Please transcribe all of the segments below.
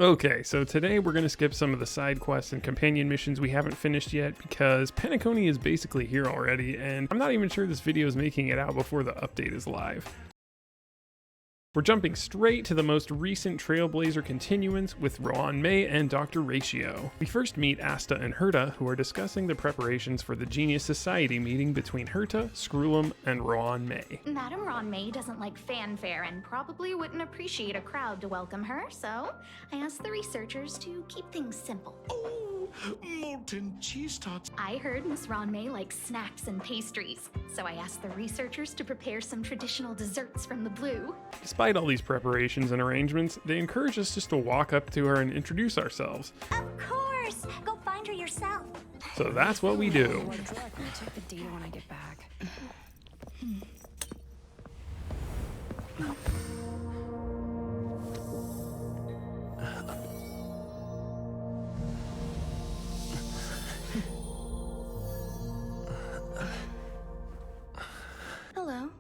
Okay, so today we're going to skip some of the side quests and companion missions we haven't finished yet because Penacony is basically here already, and I'm not even sure this video is making it out before the update is live. We're jumping straight to the most recent Trailblazer continuance with Ruan Mei and Dr. Ratio. We first meet Asta and Herta, who are discussing the preparations for the Genius Society meeting between Herta, Screwlum, and Ruan Mei. Madame Ruan Mei doesn't like fanfare and probably wouldn't appreciate a crowd to welcome her, so I asked the researchers to keep things simple. Oh, molten cheese tots. I heard Miss Ruan Mei likes snacks and pastries, so I asked the researchers to prepare some traditional desserts from the blue. Despite all these preparations and arrangements, they encourage us just to walk up to her and introduce ourselves. Of course! Go find her yourself. So that's what we do. I'll check the data when I get back. Hello.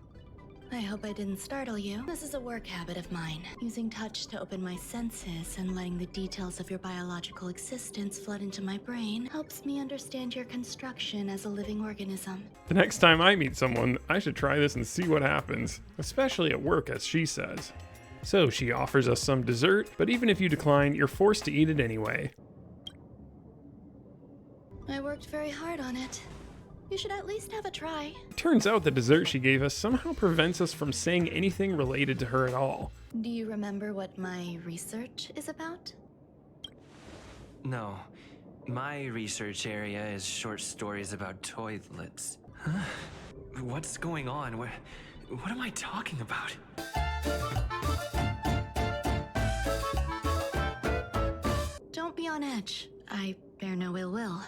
I hope I didn't startle you. This is a work habit of mine, using touch to open my senses and letting the details of your biological existence flood into my brain helps me understand your construction as a living organism. The next time I meet someone, I should try this and see what happens, especially at work, as she says. So she offers us some dessert, but even if you decline, you're forced to eat it anyway. I worked very hard on it. You should at least have a try. Turns out the dessert she gave us somehow prevents us from saying anything related to her at all. Do you remember what my research is about? No. My research area is short stories about toilets. Huh? What's going on? What am I talking about? Don't be on edge. I bear no ill will.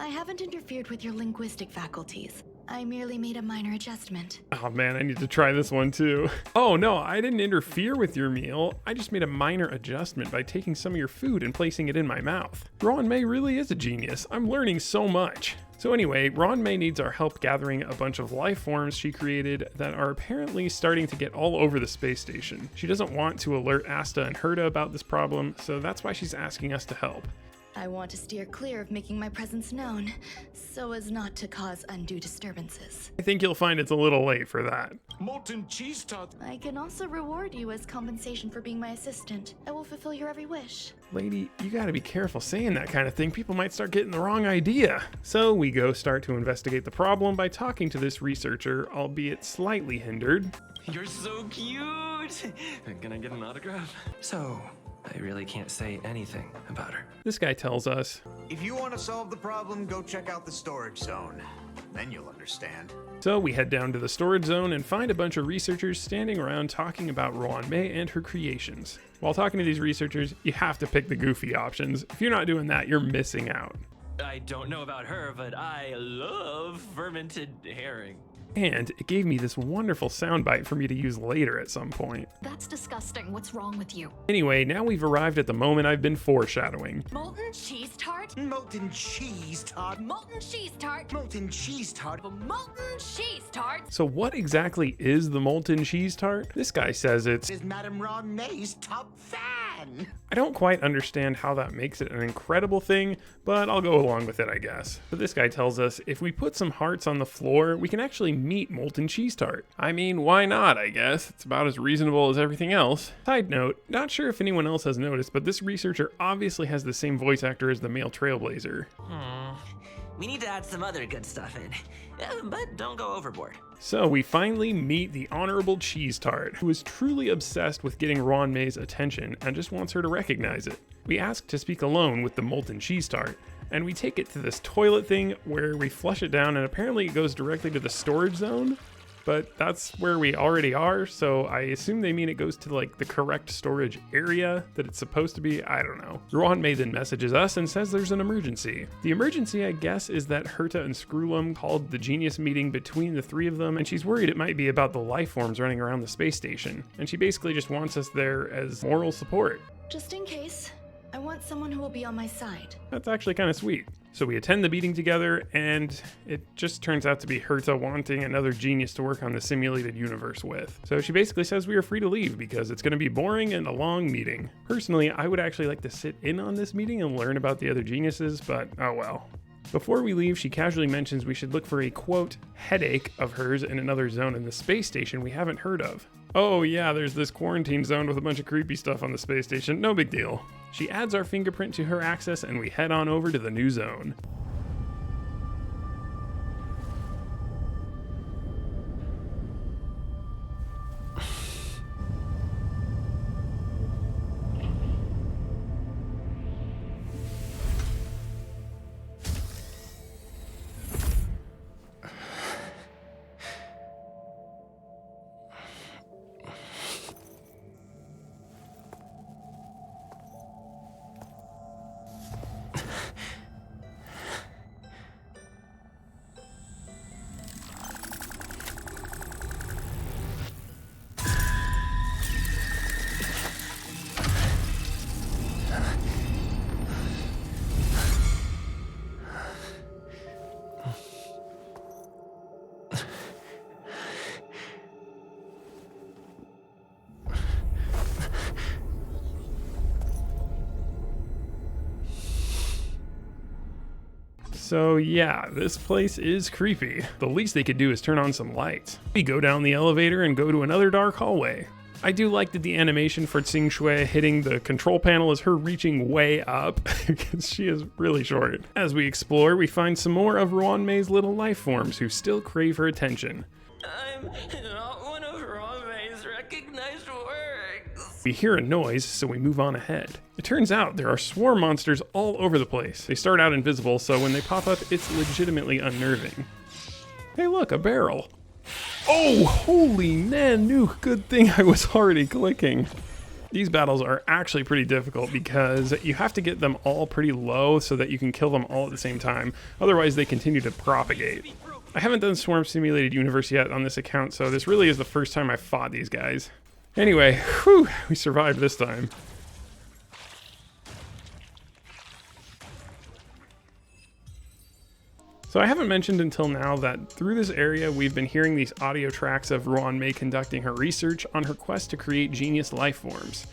I haven't interfered with your linguistic faculties. I merely made a minor adjustment. Oh man, I need to try this one too. Oh no, I didn't interfere with your meal. I just made a minor adjustment by taking some of your food and placing it in my mouth. Ruan Mei really is a genius. I'm learning so much. So anyway, Ruan Mei needs our help gathering a bunch of life forms she created that are apparently starting to get all over the space station. She doesn't want to alert Asta and Herta about this problem, so that's why she's asking us to help. I want to steer clear of making my presence known, so as not to cause undue disturbances. I think you'll find it's a little late for that. Molten cheese tots. I can also reward you as compensation for being my assistant. I will fulfill your every wish. Lady, you gotta be careful saying that kind of thing. People might start getting the wrong idea. So we go start to investigate the problem by talking to this researcher, albeit slightly hindered. You're so cute! Can I get an autograph? So, I really can't say anything about her. This guy tells us, if you want to solve the problem, go check out the storage zone. Then you'll understand. So we head down to the storage zone and find a bunch of researchers standing around talking about Ruan Mei and her creations. While talking to these researchers, you have to pick the goofy options. If you're not doing that, you're missing out. I don't know about her, but I love fermented herring. And it gave me this wonderful soundbite for me to use later at some point. That's disgusting. What's wrong with you? Anyway, now we've arrived at the moment I've been foreshadowing. Molten cheese tart? Molten cheese tart. Molten cheese tart? Molten cheese tart. Molten cheese tart? So what exactly is the molten cheese tart? This guy says it's Is Madame Ruan Mei's top fan. I don't quite understand how that makes it an incredible thing, but I'll go along with it, I guess. But this guy tells us if we put some hearts on the floor, we can actually meet molten cheese tart. I mean, why not, I guess? It's about as reasonable as everything else. Side note, not sure if anyone else has noticed, but this researcher obviously has the same voice actor as the male Trailblazer. We need to add some other good stuff in, but don't go overboard. So we finally meet the Honorable Cheese Tart, who is truly obsessed with getting Ruan Mei's attention and just wants her to recognize it. We ask to speak alone with the molten cheese tart, and we take it to this toilet thing where we flush it down and apparently it goes directly to the storage zone. But that's where we already are, so I assume they mean it goes to like the correct storage area that it's supposed to be. I don't know. Ruan Mei then messages us and says there's an emergency. The emergency, I guess, is that Herta and Screwlum called the genius meeting between the three of them, and she's worried it might be about the life forms running around the space station. And she basically just wants us there as moral support. Just in case, I want someone who will be on my side. That's actually kind of sweet. So we attend the meeting together, and it just turns out to be Herta wanting another genius to work on the simulated universe with. So she basically says we are free to leave because it's going to be boring and a long meeting. Personally, I would actually like to sit in on this meeting and learn about the other geniuses, but oh well. Before we leave, she casually mentions we should look for a, quote, headache of hers in another zone in the space station we haven't heard of. Oh yeah, there's this quarantine zone with a bunch of creepy stuff on the space station, no big deal. She adds our fingerprint to her access and we head on over to the new zone. So yeah, this place is creepy. The least they could do is turn on some lights. We go down the elevator and go to another dark hallway. I do like that the animation for Xing Shui hitting the control panel is her reaching way up, because she is really short. As we explore, we find some more of Ruan Mei's little life forms who still crave her attention. I'm not one of Ruan Mei's recognized works. We hear a noise, so we move on ahead. It turns out there are swarm monsters all over the place. They start out invisible, so when they pop up, it's legitimately unnerving. Hey look, a barrel. Oh, holy nanu, good thing I was already clicking. These battles are actually pretty difficult because you have to get them all pretty low so that you can kill them all at the same time. Otherwise, they continue to propagate. I haven't done Swarm Simulated Universe yet on this account, so this really is the first time I've fought these guys. Anyway, whew, we survived this time. So I haven't mentioned until now that through this area we've been hearing these audio tracks of Ruan Mei conducting her research on her quest to create genius life forms.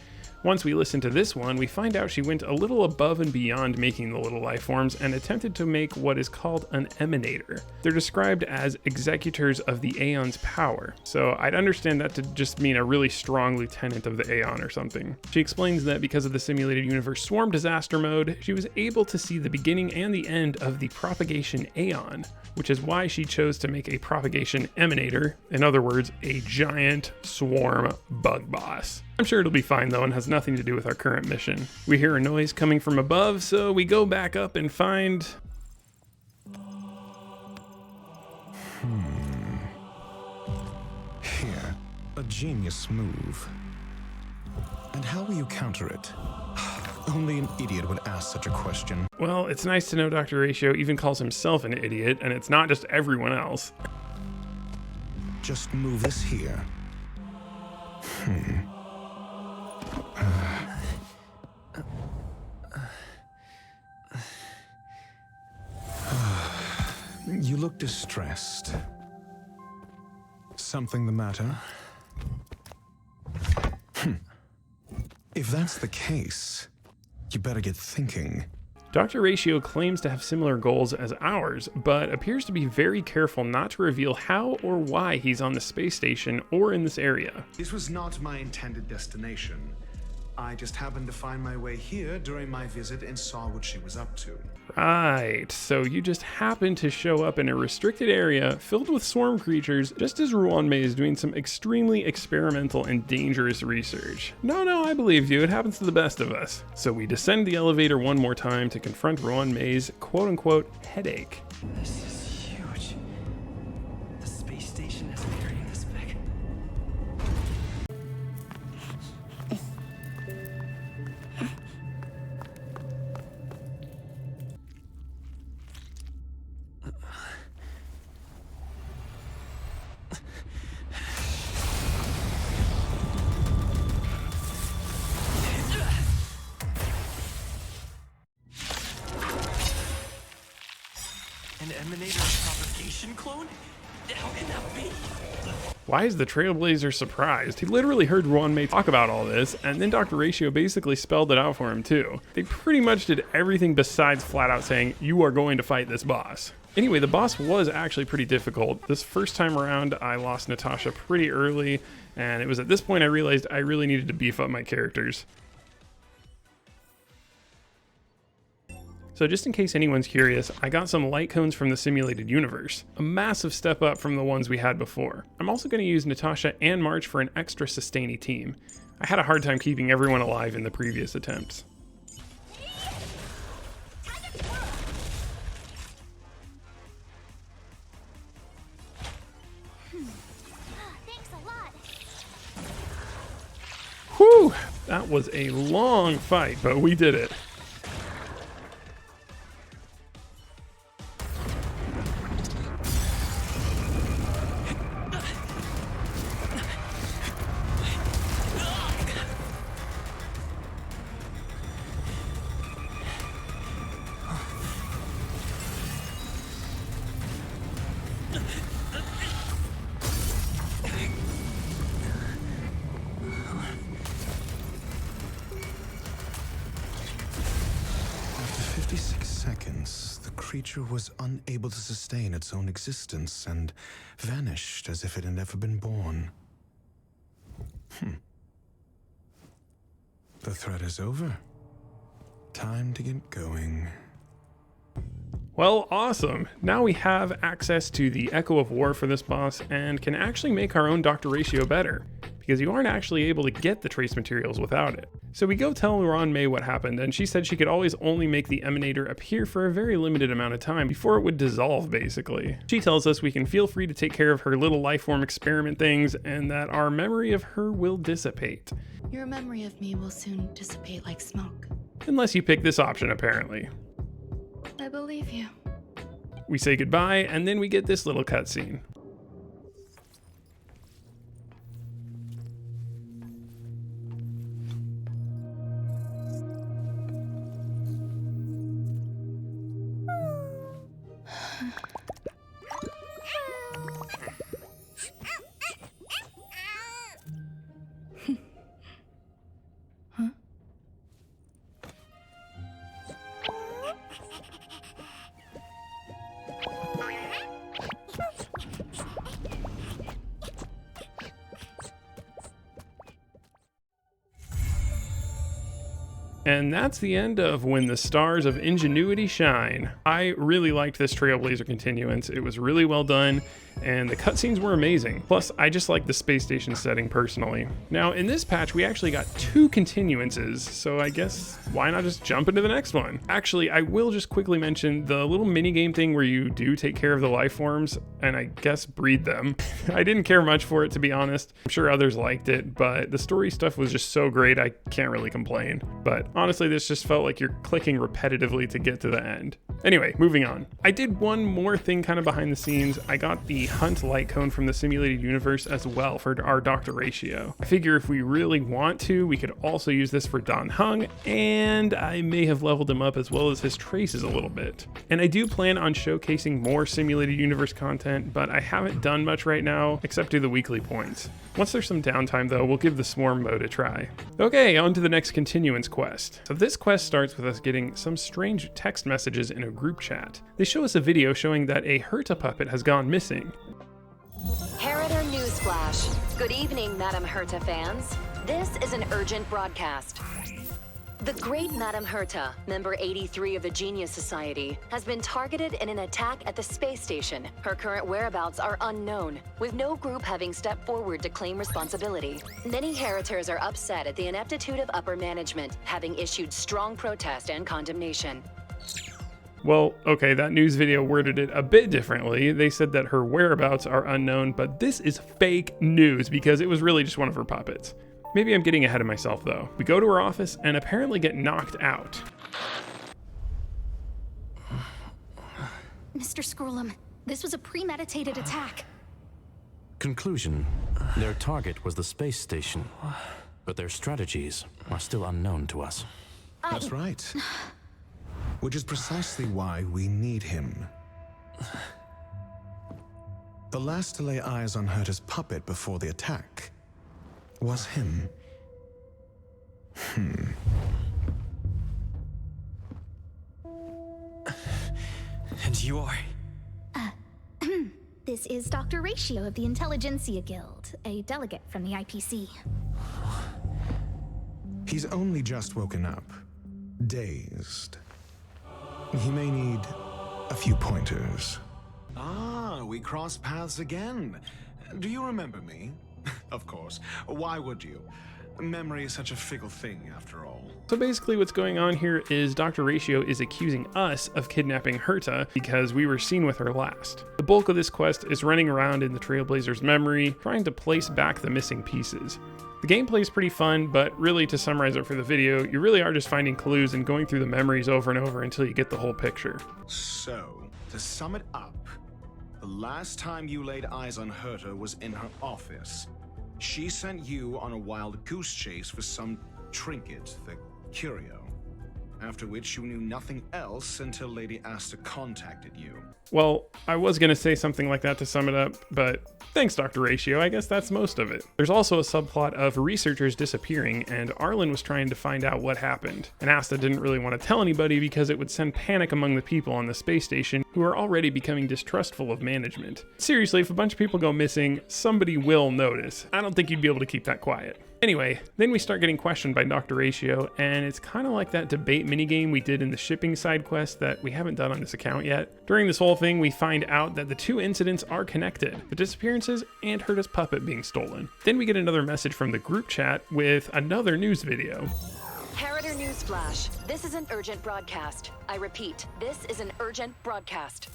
Once we listen to this one, we find out she went a little above and beyond making the little life forms and attempted to make what is called an emanator. They're described as executors of the Aeon's power, so I'd understand that to just mean a really strong lieutenant of the Aeon or something. She explains that because of the simulated universe swarm disaster mode, she was able to see the beginning and the end of the propagation Aeon, which is why she chose to make a propagation emanator, in other words, a giant swarm bug boss. I'm sure it'll be fine though and has nothing to do with our current mission. We hear a noise coming from above, so we go back up and find... Here, a genius move. And how will you counter it? Only an idiot would ask such a question. Well, it's nice to know Dr. Ratio even calls himself an idiot, and it's not just everyone else. Just move this here. You look distressed. Something the matter? If that's the case, you better get thinking. Dr. Ratio claims to have similar goals as ours, but appears to be very careful not to reveal how or why he's on the space station or in this area. This was not my intended destination. I just happened to find my way here during my visit and saw what she was up to. Right, so you just happened to show up in a restricted area filled with swarm creatures just as Ruan Mei is doing some extremely experimental and dangerous research. No, I believe you, it happens to the best of us. So we descend the elevator one more time to confront Ruan Mei's quote-unquote headache. This is huge. The space station has an area this big. Emanator propagation clone? How can that be? Why is the trailblazer surprised? He literally heard Ruan Mei talk about all this, and then Dr. Ratio basically spelled it out for him too. They pretty much did everything besides flat out saying, you are going to fight this boss. Anyway, the boss was actually pretty difficult. This first time around, I lost Natasha pretty early, and it was at this point I realized I really needed to beef up my characters. So just in case anyone's curious, I got some light cones from the simulated universe, a massive step up from the ones we had before. I'm also going to use Natasha and March for an extra sustainy team. I had a hard time keeping everyone alive in the previous attempts. Thanks a lot. Whew! That was a long fight, but we did it. After 56 seconds, the creature was unable to sustain its own existence and vanished as if it had never been born. The threat is over. Time to get going. Well, awesome. Now we have access to the Echo of War for this boss and can actually make our own Dr. Ratio better, because you aren't actually able to get the trace materials without it. So we go tell Ruan Mei what happened, and she said she could always only make the Emanator appear for a very limited amount of time before it would dissolve, basically. She tells us we can feel free to take care of her little lifeform experiment things, and that our memory of her will dissipate. Your memory of me will soon dissipate like smoke. Unless you pick this option, apparently. I believe you. We say goodbye, and then we get this little cutscene. And that's the end of When the Stars of Ingenuity Shine. I really liked this Trailblazer continuance. It was really well done, and the cutscenes were amazing. Plus, I just like the space station setting personally. Now, in this patch, we actually got 2 continuances, so I guess why not just jump into the next one? Actually, I will just quickly mention the little minigame thing where you do take care of the life forms, and I guess breed them. I didn't care much for it, to be honest. I'm sure others liked it, but the story stuff was just so great, I can't really complain. But honestly, this just felt like you're clicking repetitively to get to the end. Anyway, moving on. I did one more thing kind of behind the scenes. I got the Hunt light cone from the simulated universe as well for our Dr. Ratio. I figure if we really want to, we could also use this for Dan Heng, and I may have leveled him up as well as his traces a little bit. And I do plan on showcasing more simulated universe content, but I haven't done much right now except do the weekly points. Once there's some downtime though, we'll give the Swarm mode a try. Okay, on to the next continuance quest. So this quest starts with us getting some strange text messages in a group chat. They show us a video showing that a Herta puppet has gone missing. Herita Newsflash. Good evening, Madam Herta fans. This is an urgent broadcast. The great Madam Herta, member 83 of the Genius Society, has been targeted in an attack at the space station. Her current whereabouts are unknown, with no group having stepped forward to claim responsibility. Many Heritors are upset at the ineptitude of upper management, having issued strong protest and condemnation. Well, okay, that news video worded it a bit differently. They said that her whereabouts are unknown, but this is fake news because it was really just one of her puppets. Maybe I'm getting ahead of myself though. We go to her office and apparently get knocked out. Mr. Scrollum, this was a premeditated attack. Conclusion: their target was the space station, but their strategies are still unknown to us. That's right. Which is precisely why we need him. The last to lay eyes on Herta's puppet before the attack was him. And you are? This is Dr. Ratio of the Intelligentsia Guild, a delegate from the IPC. He's only just woken up, dazed. He may need a few pointers. Ah, we crossed paths again. Do you remember me? Of course. Why would you? Memory is such a fickle thing, after all. So basically what's going on here is Dr. Ratio is accusing us of kidnapping Herta because we were seen with her last. The bulk of this quest is running around in the Trailblazer's memory, trying to place back the missing pieces. The gameplay is pretty fun, but really to summarize it for the video, you really are just finding clues and going through the memories over and over until you get the whole picture. So, to sum it up, the last time you laid eyes on Herta was in her office. She sent you on a wild goose chase for some trinket, the curio. After which you knew nothing else until Lady Asta contacted you. Well, I was going to say something like that to sum it up, but thanks, Dr. Ratio. I guess that's most of it. There's also a subplot of researchers disappearing, and Arlen was trying to find out what happened. And Asta didn't really want to tell anybody because it would send panic among the people on the space station who are already becoming distrustful of management. Seriously, if a bunch of people go missing, somebody will notice. I don't think you'd be able to keep that quiet. Anyway, then we start getting questioned by Dr. Ratio, and it's kind of like that debate minigame we did in the shipping side quest that we haven't done on this account yet. During this whole thing, we find out that the two incidents are connected, the disappearances and Herta's puppet being stolen. Then we get another message from the group chat with another news video. Harrider Newsflash. This is an urgent broadcast. I repeat, this is an urgent broadcast.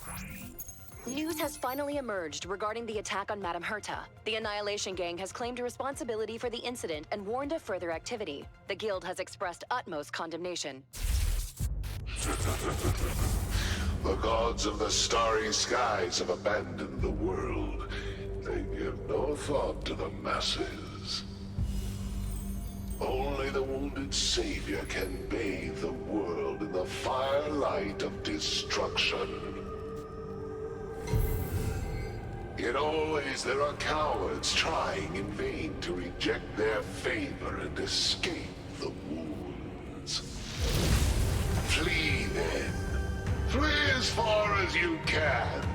News has finally emerged regarding the attack on Madame Herta. The Annihilation Gang has claimed responsibility for the incident and warned of further activity. The Guild has expressed utmost condemnation. The gods of the starry skies have abandoned the world. They give no thought to the masses. Only the wounded savior can bathe the world in the firelight of destruction. Yet always there are cowards trying in vain to reject their favor and escape the wounds. Flee then. Flee as far as you can.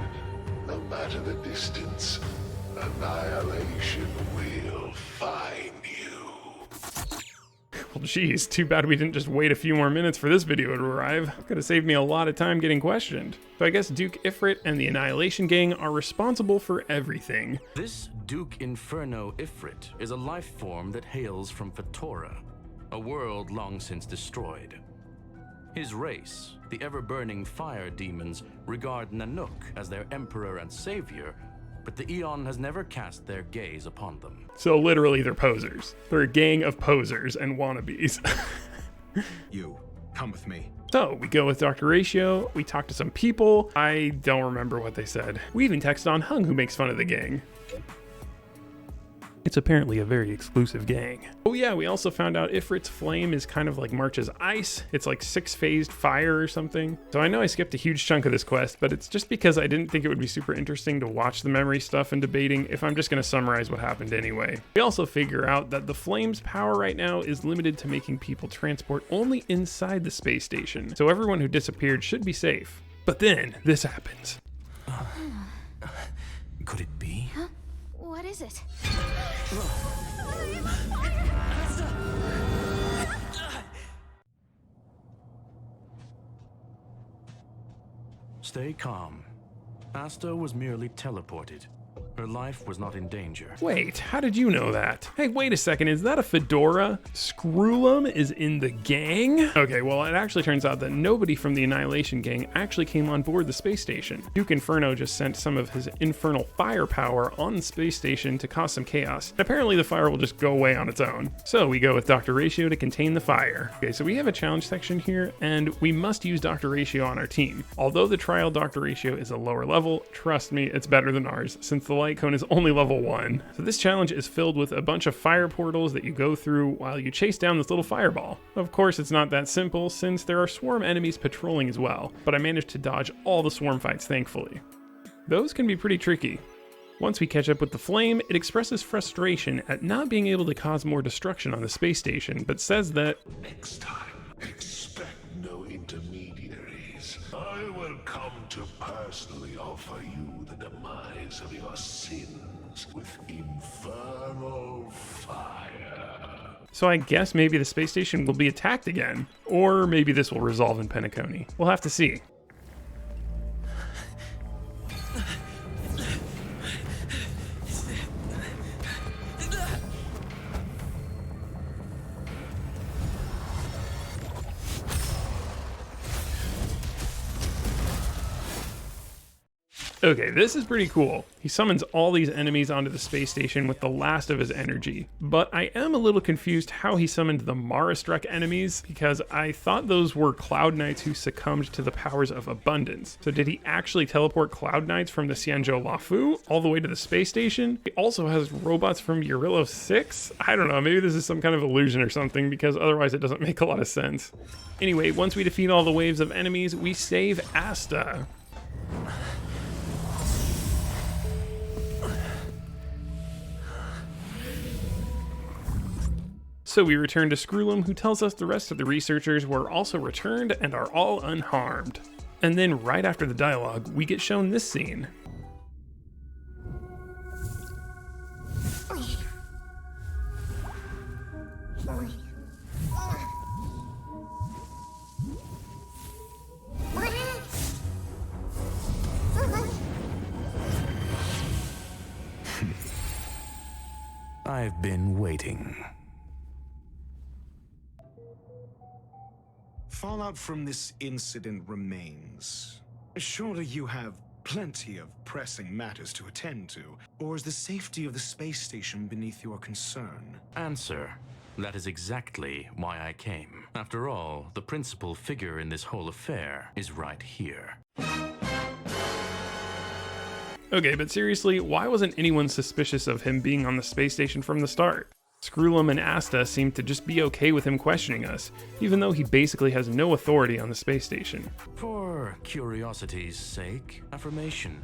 No matter the distance, annihilation will find you. Well, geez, too bad we didn't just wait a few more minutes for this video to arrive. Could have saved me a lot of time getting questioned. So I guess Duke Ifrit and the Annihilation Gang are responsible for everything. This Duke Inferno Ifrit is a life form that hails from Fatora, a world long since destroyed. His race, the ever-burning fire demons, regard Nanook as their emperor and savior, but the Eon has never cast their gaze upon them. So literally they're posers. They're a gang of posers and wannabes. You, come with me. So we go with Dr. Ratio, we talk to some people. I don't remember what they said. We even texted on Hung, who makes fun of the gang. It's apparently a very exclusive gang. Oh yeah, we also found out Ifrit's flame is kind of like March's ice. It's like 6-phased fire or something. So I know I skipped a huge chunk of this quest, but it's just because I didn't think it would be super interesting to watch the memory stuff and debating if I'm just gonna summarize what happened anyway. We also figure out that the flame's power right now is limited to making people transport only inside the space station. So everyone who disappeared should be safe. But then this happens. Could it be? Huh? What is it? Stay calm. Asta was merely teleported. Her life was not in danger. Wait, how did you know that? Hey, wait a second, is that a fedora? Screwlum is in the gang? Okay, well, it actually turns out that nobody from the Annihilation Gang actually came on board the space station. Duke Inferno just sent some of his infernal firepower on the space station to cause some chaos. And apparently the fire will just go away on its own. So we go with Dr. Ratio to contain the fire. Okay, so we have a challenge section here, and we must use Dr. Ratio on our team. Although the trial Dr. Ratio is a lower level, trust me, it's better than ours, since the light cone is only level 1. So this challenge is filled with a bunch of fire portals that you go through while you chase down this little fireball. Of course, it's not that simple since there are swarm enemies patrolling as well, but I managed to dodge all the swarm fights thankfully. Those can be pretty tricky. Once we catch up with the flame, it expresses frustration at not being able to cause more destruction on the space station, but says that Next time, expect no intermediaries. I will come to personally offer you the demise of your sins with infernal fire. So I guess maybe the space station will be attacked again, or maybe this will resolve in Penacony. We'll have to see. Okay, this is pretty cool. He summons all these enemies onto the space station with the last of his energy, but I am a little confused how he summoned the Mara-struck enemies because I thought those were Cloud Knights who succumbed to the powers of abundance. So did he actually teleport Cloud Knights from the Xianzhou Lafu all the way to the space station? He also has robots from Eurillo 6? I don't know, maybe this is some kind of illusion or something because otherwise it doesn't make a lot of sense. Anyway, once we defeat all the waves of enemies, we save Asta. So we return to Screwlum, who tells us the rest of the researchers were also returned and are all unharmed. And then right after the dialogue, we get shown this scene. I've been waiting. Fallout from this incident remains. Surely you have plenty of pressing matters to attend to, or is the safety of the space station beneath your concern? Answer. That is exactly why I came. After all, the principal figure in this whole affair is right here. Okay, but seriously, why wasn't anyone suspicious of him being on the space station from the start? Screwlum and Asta seem to just be okay with him questioning us, even though he basically has no authority on the space station. For curiosity's sake, affirmation.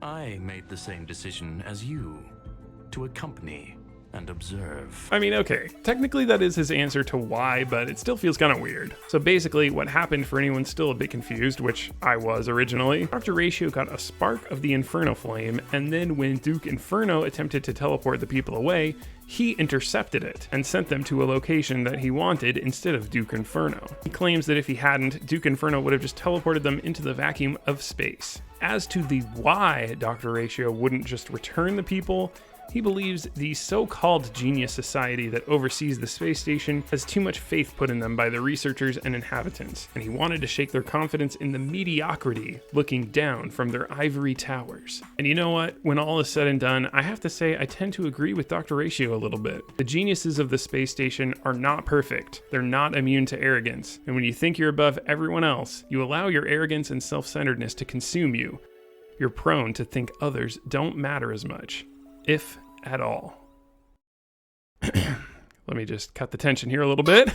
I made the same decision as you, to accompany and observe. I mean, okay, technically that is his answer to why, but it still feels kind of weird. So basically, what happened for anyone still a bit confused, which I was originally, Dr. Ratio got a spark of the Inferno flame, and then when Duke Inferno attempted to teleport the people away, he intercepted it and sent them to a location that he wanted instead of Duke Inferno. He claims that if he hadn't, Duke Inferno would have just teleported them into the vacuum of space. As to the why Dr. Ratio wouldn't just return the people, he believes the so-called genius society that oversees the space station has too much faith put in them by the researchers and inhabitants, and he wanted to shake their confidence in the mediocrity looking down from their ivory towers. And you know what? When all is said and done, I have to say I tend to agree with Dr. Ratio a little bit. The geniuses of the space station are not perfect. They're not immune to arrogance. And when you think you're above everyone else, you allow your arrogance and self-centeredness to consume you. You're prone to think others don't matter as much, if at all. Let me just cut the tension here a little bit.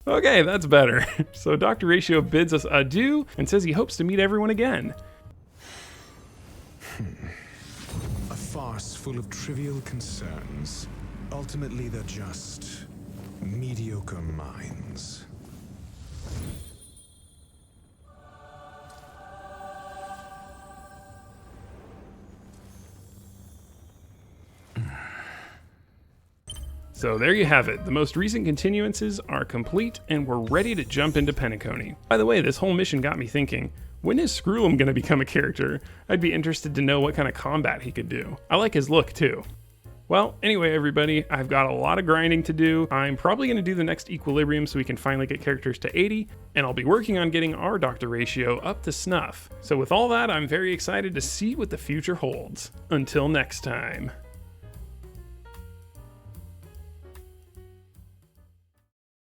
Okay, that's better. So Dr. Ratio bids us adieu and says he hopes to meet everyone again. A farce full of trivial concerns. Ultimately, they're just mediocre minds. So there you have it. The most recent continuances are complete and we're ready to jump into Penacony. By the way, this whole mission got me thinking, when is Screwlum going to become a character? I'd be interested to know what kind of combat he could do. I like his look too. Well, anyway, everybody, I've got a lot of grinding to do. I'm probably going to do the next Equilibrium so we can finally get characters to 80, and I'll be working on getting our Dr. Ratio up to snuff. So with all that, I'm very excited to see what the future holds. Until next time.